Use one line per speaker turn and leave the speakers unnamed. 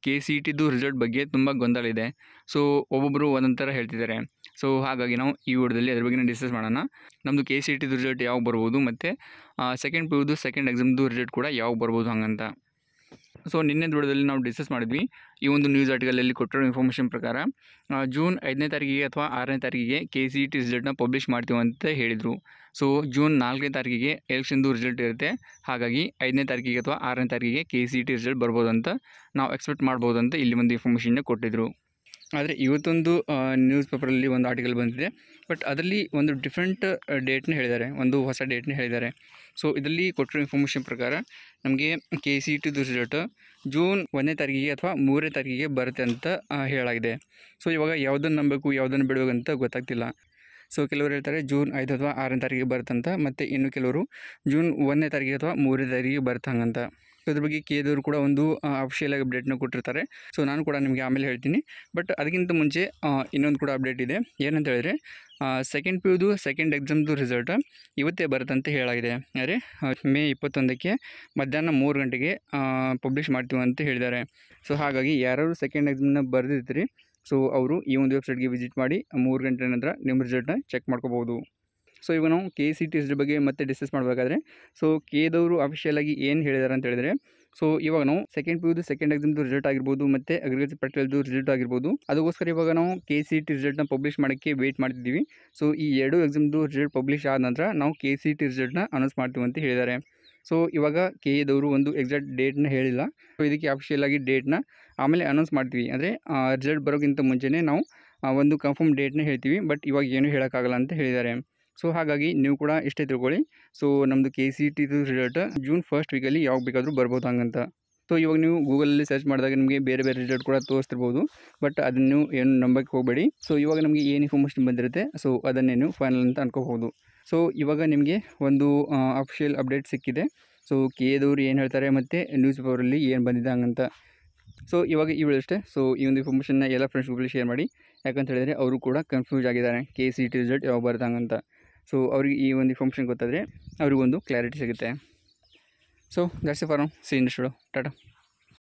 K C E ಟಿದು result ಬಗ್ಗೆ ತುಂಬ ಗೊಂದಲ ಇದೆ. ಸೊ ಒಬ್ಬೊಬ್ಬರು ಒಂದೊಂದು ಥರ ಹೇಳ್ತಿದ್ದಾರೆ. ಸೊ ಹಾಗಾಗಿ ನಾವು ಈ ವಿಡಿಯೋದಲ್ಲಿ ಅದ್ರ ಬಗ್ಗೆ ಡಿಸ್ಕಸ್ ಮಾಡೋಣ. ನಮ್ಮದು ಕೆ ಸಿ ಇ ಟಿದು ರಿಸಲ್ಟ್ ಯಾವಾಗ ಬರ್ಬೋದು ಮತ್ತು ಸೆಕೆಂಡ್ ಪಿ ಯುದು ಸೆಕೆಂಡ್ ಎಕ್ಸಾಮ್ದು ರಿಸಲ್ಟ್ ಕೂಡ ಯಾವಾಗ ಬರ್ಬೋದು ಹಂಗಂತ. ಸೊ ನಿನ್ನೆ ವಿಡಿಯೋದಲ್ಲಿ ನಾವು ಡಿಸ್ಕಸ್ ಮಾಡಿದ್ವಿ. ಈ ಒಂದು ನ್ಯೂಸ್ ಆರ್ಟಿಕಲಲ್ಲಿ ಕೊಟ್ಟಿರೋ ಇನ್ಫಾರ್ಮೇಷನ್ ಪ್ರಕಾರ ಜೂನ್ 5ನೇ ತಾರೀಕಿಗೆ ಅಥವಾ 6ನೇ ತಾರೀಕಿಗೆ ಕೆ ಸಿ ಇ ಟಿ ರಿಸಲ್ಟ್ನ ಪಬ್ಲಿಷ್ ಮಾಡ್ತೀವಿ ಅಂತ ಹೇಳಿದರು. ಸೊ ಜೂನ್ 4ನೇ ತಾರೀಕಿಗೆ ಎಲೆಕ್ಷನ್ದು ರಿಸಲ್ಟ್ ಇರುತ್ತೆ. ಹಾಗಾಗಿ 5ನೇ ತಾರೀಕಿಗೆ ಅಥವಾ 6ನೇ ತಾರೀಕಿಗೆ K C E T result ಬರ್ಬೋದು ಅಂತ ನಾವು ಎಕ್ಸ್ಪೆಕ್ಟ್ ಮಾಡ್ಬೋದು ಅಂತ ಇಲ್ಲಿ ಒಂದು ಇನ್ಫಾರ್ಮೇಷನ್ನ ಕೊಟ್ಟಿದ್ದರು. ಆದರೆ ಇವತ್ತೊಂದು ನ್ಯೂಸ್ ಪೇಪರಲ್ಲಿ ಒಂದು ಆರ್ಟಿಕಲ್ ಬಂದಿದೆ. ಬಟ್ ಅದರಲ್ಲಿ ಒಂದು ಡಿಫ್ರೆಂಟ್ ಡೇಟ್ನ ಹೇಳಿದ್ದಾರೆ, ಒಂದು ಹೊಸ ಡೇಟ್ನ ಹೇಳಿದ್ದಾರೆ. ಸೊ ಇದರಲ್ಲಿ ಕೊಟ್ಟಿರೋ ಇನ್ಫಾರ್ಮೇಷನ್ ಪ್ರಕಾರ ನಮಗೆ ಕೆ ಸಿ ಇ ಟಿದು ರಿಸಲ್ಟ್ ಜೂನ್ 1ನೇ ತಾರೀಕಿಗೆ ಅಥವಾ 3ನೇ ತಾರೀಕಿಗೆ ಬರುತ್ತೆ ಅಂತ ಹೇಳಲಾಗಿದೆ. ಸೊ ಇವಾಗ ಯಾವುದನ್ನು ನಂಬಬೇಕು ಯಾವುದನ್ನು ಬಿಡಬೇಕಂತ ಗೊತ್ತಾಗ್ತಿಲ್ಲ. ಸೊ ಕೆಲವರು ಹೇಳ್ತಾರೆ ಜೂನ್ 5 ಅಥವಾ 6ನೇ ತಾರೀಕಿಗೆ ಬರುತ್ತಂತ, ಮತ್ತು ಇನ್ನು ಕೆಲವರು ಜೂನ್ 1ನೇ ತಾರೀಕಿಗೆ ಅಥವಾ 3ನೇ ತಾರೀಕಿಗೆ ಬರುತ್ತೆ ಹಂಗಂತ. ಸೊ ಅದ್ರ ಬಗ್ಗೆ ಕೆದವರು ಕೂಡ ಒಂದು ಅಫಿಷಿಯಲ್ ಆಗಿ ಅಪ್ಡೇಟ್ನ ಕೊಟ್ಟಿರ್ತಾರೆ. ಸೊ ನಾನು ಕೂಡ ನಿಮಗೆ ಆಮೇಲೆ ಹೇಳ್ತೀನಿ. ಬಟ್ ಅದಕ್ಕಿಂತ ಮುಂಚೆ ಇನ್ನೊಂದು ಕೂಡ ಅಪ್ಡೇಟ್ ಇದೆ. ಏನಂತ ಹೇಳಿದ್ರೆ ಸೆಕೆಂಡ್ ಪಿ ಯುದು ಸೆಕೆಂಡ್ ಎಕ್ಸಾಮ್ದು ರಿಸಲ್ಟ್ ಇವತ್ತೇ ಬರುತ್ತೆ ಅಂತ ಹೇಳಾಗಿದೆ. ಅಂದರೆ ಮೇ 21ಕ್ಕೆ ಮಧ್ಯಾಹ್ನ 3 ಗಂಟೆಗೆ ಪಬ್ಲಿಷ್ ಮಾಡ್ತೀವಿ ಅಂತ ಹೇಳಿದ್ದಾರೆ. ಸೊ ಹಾಗಾಗಿ ಯಾರು ಸೆಕೆಂಡ್ ಎಕ್ಸಾಮ್ನ ಬರೆದಿರ್ತೀರಿ ಸೊ ಅವರು ಈ ಒಂದು ವೆಬ್ಸೈಟ್ಗೆ ವಿಸಿಟ್ ಮಾಡಿ 3 ಗಂಟೆ ನಂತರ ನಿಮ್ಮ ರಿಸಲ್ಟ್ನ ಚೆಕ್ ಮಾಡ್ಕೋಬೋದು. ಸೊ ಇವಾಗ ನಾವು ಕೆ ಸಿ ಟಿ ರಿಸಲ್ಟ್ ಬಗ್ಗೆ ಮತ್ತೆ ಡಿಸ್ಕಸ್ ಮಾಡಬೇಕಾದ್ರೆ ಸೊ ಕೆದವರು ಅಫಿಷಿಯಲಾಗಿ ಏನು ಹೇಳಿದ್ದಾರೆ ಅಂತ ಹೇಳಿದರೆ, ಸೊ ಇವಾಗ ನಾವು ಸೆಕೆಂಡ್ ಪಿ ಯುದು ಸೆಕೆಂಡ್ ಎಕ್ಸಾಮ್ದು ರಿಸಲ್ಟ್ ಆಗಿರ್ಬೋದು ಮತ್ತು ಅಗ್ರಿಕಲ್ಚರ್ ಪ್ರಾಕ್ಟಿಕಲ್ದು ರಿಸಲ್ಟ್ ಆಗಿರ್ಬೋದು, ಅದಕ್ಕೋಸ್ಕರ ಇವಾಗ ನಾವು ಕೆ ಸಿ ಟಿ ರಿಸಲ್ಟ್ನ ಪಬ್ಲಿಷ್ ಮಾಡೋಕ್ಕೆ ವೆಯ್ಟ್ ಮಾಡ್ತಿದ್ದೀವಿ. ಸೊ ಈ ಎರಡು ಎಕ್ಸಾಮ್ದು ರಿಸಲ್ಟ್ ಪಬ್ಲಿಷ್ ಆದ ನಂತರ ನಾವು ಕೆ ಸಿ ಟಿ ರಿಸಲ್ಟ್ನ ಅನೌನ್ಸ್ ಮಾಡ್ತೀವಿ ಅಂತ ಹೇಳಿದ್ದಾರೆ. ಸೊ ಇವಾಗ ಕೆ ಎದವರು ಒಂದು ಎಕ್ಸಾಕ್ಟ್ ಡೇಟ್ನ ಹೇಳಿಲ್ಲ. ಸೊ ಇದಕ್ಕೆ ಅಫಿಷಿಯಲಾಗಿ ಡೇಟ್ನ ಆಮೇಲೆ ಅನೌನ್ಸ್ ಮಾಡ್ತೀವಿ. ಅಂದರೆ ರಿಸಲ್ಟ್ ಬರೋಕ್ಕಿಂತ ಮುಂಚೆನೇ ನಾವು ಒಂದು ಕನ್ಫರ್ಮ್ ಡೇಟ್ನ ಹೇಳ್ತೀವಿ. ಬಟ್ ಇವಾಗ ಏನೂ ಹೇಳೋಕ್ಕಾಗಲ್ಲ ಅಂತ ಹೇಳಿದ್ದಾರೆ. ಸೊ ಹಾಗಾಗಿ ನೀವು ಕೂಡ ಇಷ್ಟೇ ತಿಳ್ಕೊಳ್ಳಿ. ಸೊ ನಮ್ಮದು K C T result June 1st ವೀಕಲ್ಲಿ ಯಾವಾಗ ಬೇಕಾದರೂ ಬರ್ಬೋದು ಹಂಗಂತ. ಸೊ ಇವಾಗ ನೀವು ಗೂಗಲಲ್ಲಿ ಸರ್ಚ್ ಮಾಡಿದಾಗ ನಿಮಗೆ ಬೇರೆ ಬೇರೆ ರಿಸಲ್ಟ್ ಕೂಡ ತೋರಿಸ್ತಿರ್ಬೋದು. ಬಟ್ ಅದನ್ನು ನೀವು ಏನು ನಂಬಕ್ಕೆ ಹೋಗಬೇಡಿ. ಸೊ ಇವಾಗ ನಮಗೆ ಏನು ಇನ್ಫಾರ್ಮೇಷನ್ ಬಂದಿರುತ್ತೆ ಸೊ ಅದನ್ನೇ ನೀವು ಫೈನಲ್ ಅಂತ ಅನ್ಕೋಬೋದು. ಸೊ ಇವಾಗ ನಿಮಗೆ ಒಂದು ಅಫಿಷಿಯಲ್ ಅಪ್ಡೇಟ್ ಸಿಕ್ಕಿದೆ. ಸೊ ಕೆದವರು ಏನು ಹೇಳ್ತಾರೆ ಮತ್ತು ನ್ಯೂಸ್ ಪೇಪರಲ್ಲಿ ಏನು ಬಂದಿದೆ ಹಂಗಂತ. ಸೊ ಇವಾಗ ಈ ವಿಡಿಯೋ ಅಷ್ಟೇ. ಸೊ ಈ ಒಂದು ಇನ್ಫಾರ್ಮೇಷನ್ನ ಎಲ್ಲ ಫ್ರೆಂಡ್ಸ್ ಗ್ರೂಪಲ್ಲಿ ಶೇರ್ ಮಾಡಿ. ಯಾಕಂತ ಹೇಳಿದರೆ ಅವರು ಕೂಡ ಕನ್ಫ್ಯೂಸ್ ಆಗಿದ್ದಾರೆ ಕೆ ಸಿ ಟಿ ರಿಸಲ್ಟ್ ಯಾವಾಗ ಬರುತ್ತೆ ಹಂಗಂತ. ಸೊ ಅವ್ರಿಗೆ ಈ ಒಂದು ಇನ್ಫಾರ್ಮೇಷನ್ ಗೊತ್ತಾದರೆ ಅವ್ರಿಗೊಂದು ಕ್ಲಾರಿಟಿ ಸಿಗುತ್ತೆ. So that's it for now. See you next video. Tata.